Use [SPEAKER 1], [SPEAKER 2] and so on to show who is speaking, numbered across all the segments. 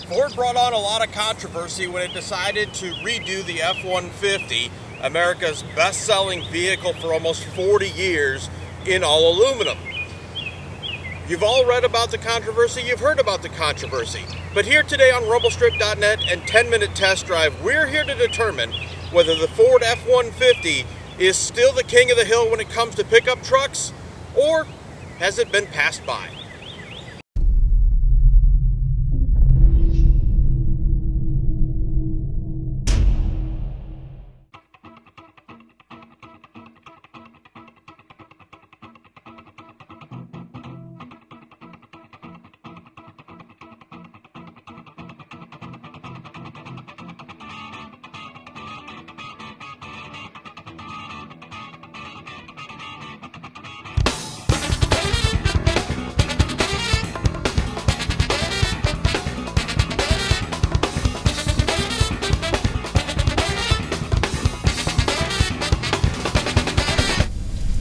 [SPEAKER 1] Ford brought on a lot of controversy when it decided to redo the F-150, America's best-selling vehicle for almost 40 years, in all aluminum. You've all read about the controversy, you've heard about the controversy, but here today on Rumblestrip.NET and 10-Minute Test Drive, we're here to determine whether the Ford F-150 is still the king of the hill when it comes to pickup trucks, or has it been passed by?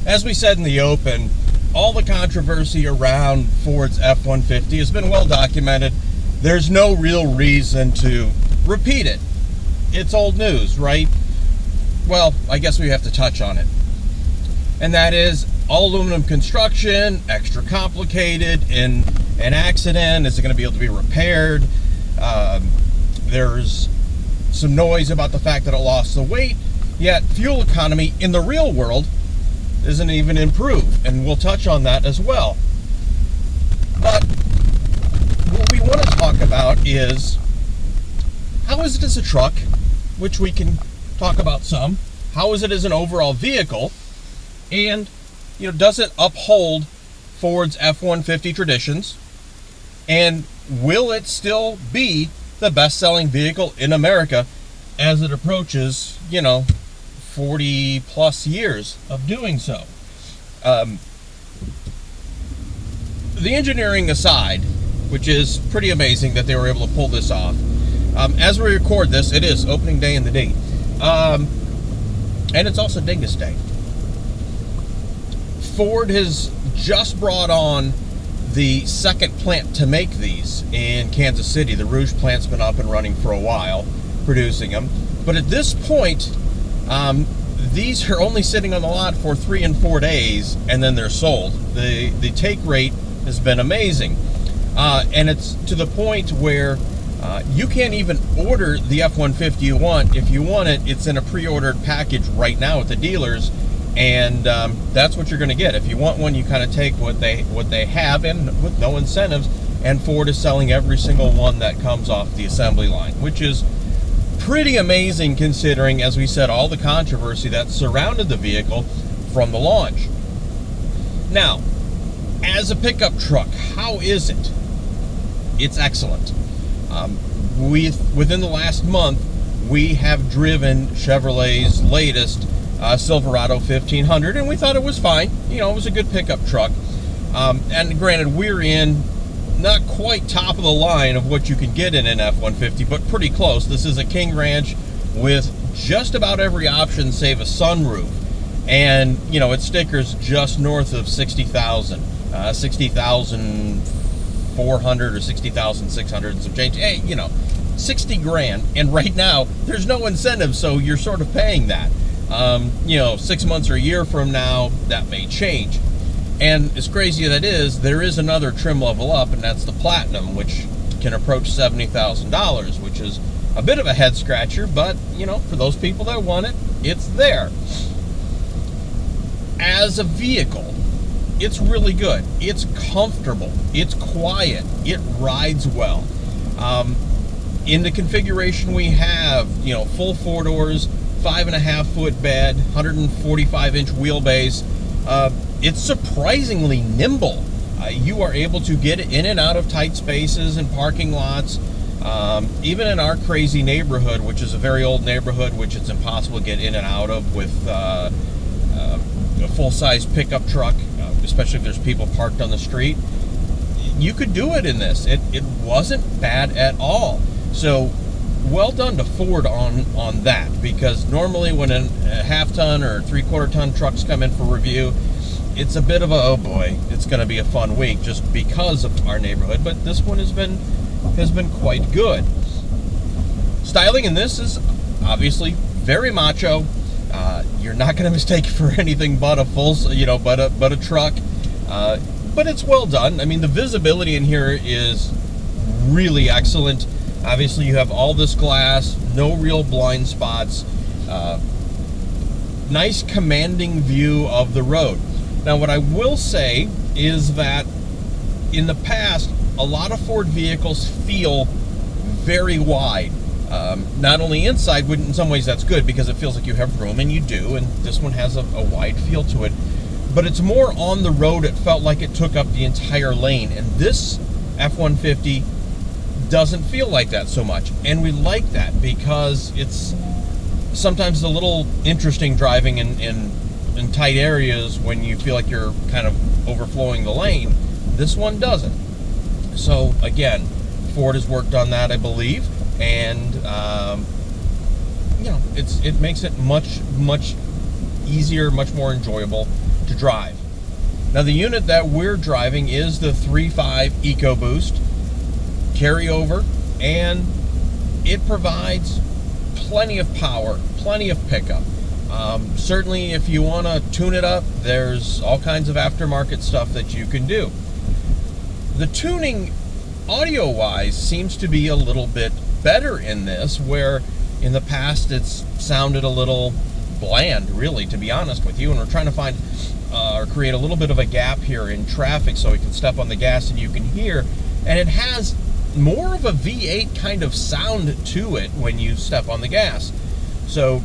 [SPEAKER 1] As we said in the open, all the controversy around Ford's F-150 has been well documented. There's no real reason to repeat it. It's old news, right? Well, I guess we have to touch on it. And that is all aluminum construction, extra complicated. In an accident, is it going to be able to be repaired? There's some noise about the fact that it lost the weight, yet fuel economy in the real world isn't even improved, and we'll touch on that as well. But what we want to talk about is, how is it as a truck, which we can talk about some, how is it as an overall vehicle, and does it uphold Ford's F-150 traditions, and will it still be the best-selling vehicle in America as it approaches 40 plus years of doing so. The engineering aside, which is pretty amazing that they were able to pull this off. As we record this, it is opening day in the date. And it's also Dingus Day. Ford has just brought on the second plant to make these in Kansas City. The Rouge plant's been up and running for a while, producing them. But at this point, these are only sitting on the lot for 3 and 4 days, and then they're sold. The take rate has been amazing, and it's to the point where you can't even order the F-150 you want. If you want it, it's in a pre-ordered package right now at the dealers, and that's what you're going to get. If you want one, you kind of take what they have, and with no incentives. And Ford is selling every single one that comes off the assembly line, which is pretty amazing considering, as we said, all the controversy that surrounded the vehicle from the launch. Now, as a pickup truck, how is it? It's excellent. Within the last month, we have driven Chevrolet's latest Silverado 1500, and we thought it was fine. It was a good pickup truck. And granted, we're in not quite top of the line of what you can get in an F-150, but pretty close. This is a King Ranch with just about every option save a sunroof. And, it stickers just north of 60,000. 60,400 or 60,600 and some change. Hey, 60 grand. And right now, there's no incentive, so you're sort of paying that. 6 months or a year from now, that may change. And as crazy as that is, there is another trim level up, and that's the Platinum, which can approach $70,000, which is a bit of a head scratcher, but, for those people that want it, it's there. As a vehicle, it's really good. It's comfortable. It's quiet. It rides well. In the configuration we have, full 4 doors, 5.5-foot bed, 145-inch wheelbase. It's surprisingly nimble. You are able to get in and out of tight spaces and parking lots. Even in our crazy neighborhood, which is a very old neighborhood, which it's impossible to get in and out of with a full-size pickup truck, especially if there's people parked on the street, you could do it in this. It wasn't bad at all. So well done to Ford on that, because normally when a half-ton or 3/4-ton trucks come in for review, it's a bit of a, oh boy, it's going to be a fun week just because of our neighborhood. But this one has been has been quite good. Styling in this is obviously very macho. You're not going to mistake it for anything but a full, but a truck. But it's well done. I mean, the visibility in here is really excellent. Obviously, you have all this glass, no real blind spots. Nice commanding view of the road. Now, what I will say is that in the past, a lot of Ford vehicles feel very wide. Not only inside, but in some ways that's good because it feels like you have room, and you do, and this one has a wide feel to it. But it's more on the road, it felt like it took up the entire lane, and this F-150 doesn't feel like that so much. And we like that because it's sometimes a little interesting driving in tight areas when you feel like you're kind of overflowing the lane. This one doesn't. So again, Ford has worked on that, I believe, and it makes it much easier, much more enjoyable to drive. Now, the unit that we're driving is the 3.5 EcoBoost carryover, and it provides plenty of power, plenty of pickup. Certainly, if you want to tune it up, there's all kinds of aftermarket stuff that you can do. The tuning, audio-wise, seems to be a little bit better in this, where in the past it's sounded a little bland, really, to be honest with you, and we're trying to find or create a little bit of a gap here in traffic so we can step on the gas and you can hear, and it has more of a V8 kind of sound to it when you step on the gas. So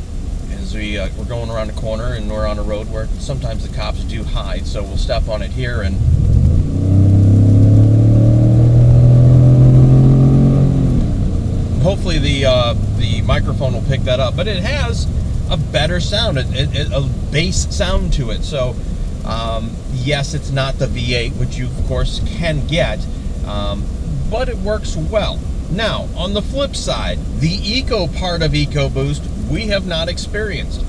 [SPEAKER 1] as we're going around a corner and we're on a road where sometimes the cops do hide, so we'll step on it here, and hopefully the microphone will pick that up. But it has a better sound, a bass sound to it. So yes, it's not the V8, which you of course can get, but it works well. Now, on the flip side, the eco part of EcoBoost we have not experienced.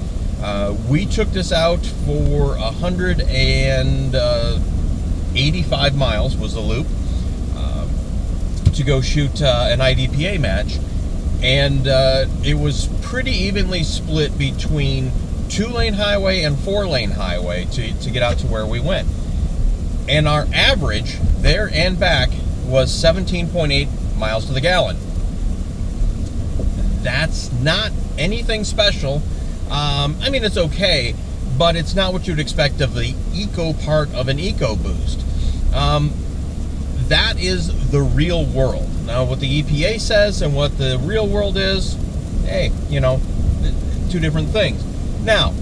[SPEAKER 1] We took this out for 185 miles was the loop, to go shoot an IDPA match, and it was pretty evenly split between 2-lane highway and 4-lane highway to get out to where we went. And our average there and back was 17.8 miles to the gallon. That's not anything special. I mean, it's okay, but it's not what you'd expect of the eco part of an EcoBoost. That is the real world. Now, what the EPA says and what the real world is, hey, two different things. Now,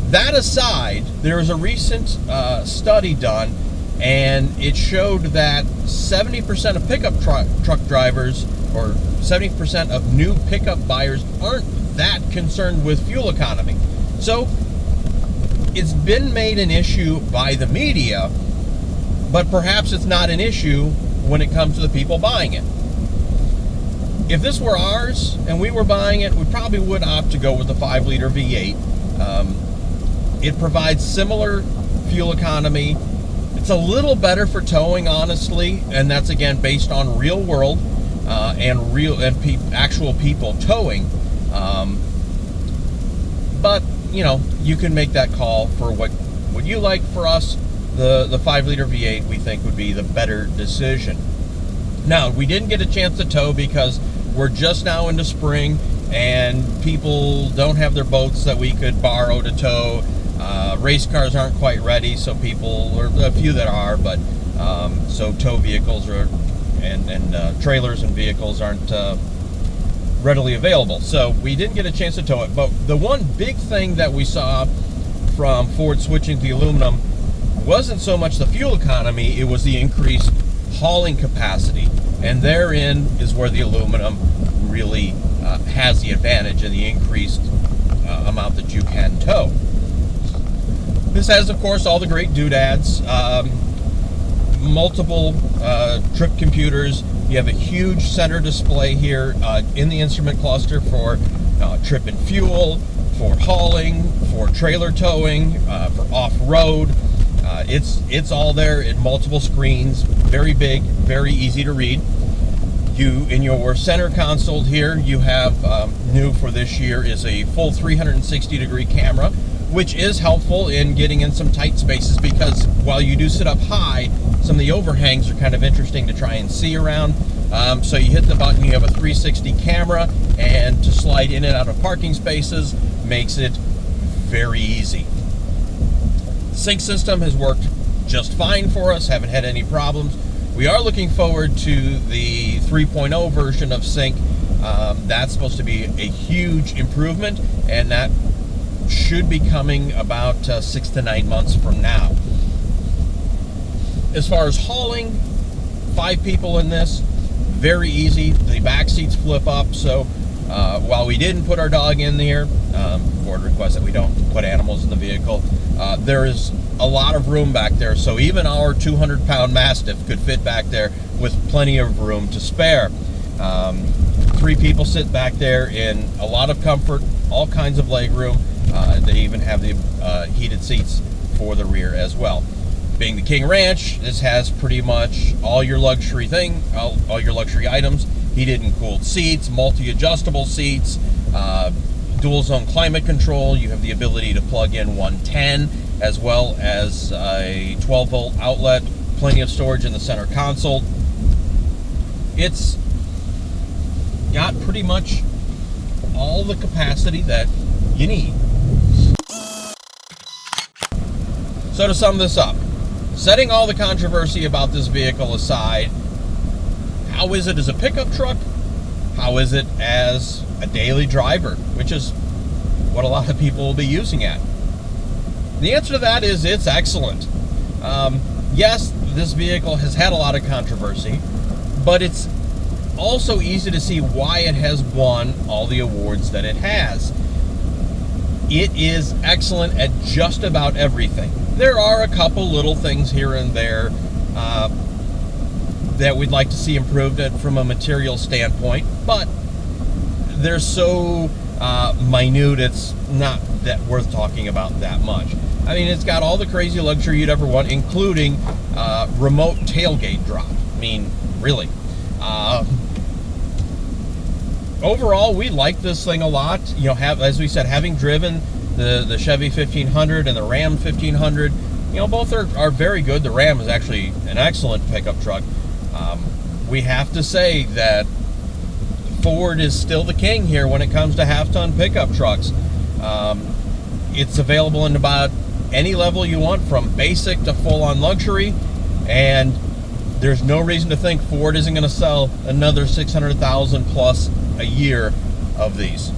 [SPEAKER 1] that aside, there was a recent study done, and it showed that 70% of pickup truck drivers, or 70% of new pickup buyers, aren't that concerned with fuel economy. So, it's been made an issue by the media, but perhaps it's not an issue when it comes to the people buying it. If this were ours and we were buying it, we probably would opt to go with the 5-liter V8. It provides similar fuel economy. It's a little better for towing, honestly, and that's again based on real world and actual people towing. But you can make that call for what you like. For us, the 5-liter V8 we think would be the better decision. Now, we didn't get a chance to tow because we're just now into spring and people don't have their boats that we could borrow to tow. Race cars aren't quite ready, so or a few that are, but so tow vehicles and trailers and vehicles aren't readily available. So we didn't get a chance to tow it. But the one big thing that we saw from Ford switching to the aluminum wasn't so much the fuel economy, it was the increased hauling capacity. And therein is where the aluminum really has the advantage and the increased amount that you can tow. This has, of course, all the great doodads, multiple trip computers. You have a huge center display here in the instrument cluster for trip and fuel, for hauling, for trailer towing, for off-road. It's all there in multiple screens, very big, very easy to read. In your center console here, you have new for this year is a full 360-degree camera, which is helpful in getting in some tight spaces, because while you do sit up high, some of the overhangs are kind of interesting to try and see around. So you hit the button, you have a 360 camera, and to slide in and out of parking spaces makes it very easy. The sync system has worked just fine for us, haven't had any problems. We are looking forward to the 3.0 version of sync. That's supposed to be a huge improvement, and that should be coming about 6 to 9 months from now. As far as hauling, 5 people in this, very easy. The back seats flip up, so while we didn't put our dog in there, board requests that we don't put animals in the vehicle, there is a lot of room back there, so even our 200-pound Mastiff could fit back there with plenty of room to spare. 3 people sit back there in a lot of comfort, all kinds of leg room. They even have the heated seats for the rear as well. Being the King Ranch, this has pretty much all your luxury all your luxury items: heated and cooled seats, multi-adjustable seats, dual zone climate control. You have the ability to plug in 110 as well as a 12-volt outlet, plenty of storage in the center console. It's got pretty much all the capacity that you need. So to sum this up, setting all the controversy about this vehicle aside, how is it as a pickup truck? How is it as a daily driver, which is what a lot of people will be using it? The answer to that is it's excellent. Yes, this vehicle has had a lot of controversy, but it's also easy to see why it has won all the awards that it has. It is excellent at just about everything. There are a couple little things here and there that we'd like to see improved from a material standpoint, but they're so minute, it's not that worth talking about that much. I mean, it's got all the crazy luxury you'd ever want, including remote tailgate drop. I mean, really. Overall, we like this thing a lot. You know, as we said, having driven the Chevy 1500 and the Ram 1500, you know, both are very good. The Ram is actually an excellent pickup truck. We have to say that Ford is still the king here when it comes to half-ton pickup trucks. It's available in about any level you want, from basic to full-on luxury, and there's no reason to think Ford isn't going to sell another 600,000 plus a year of these.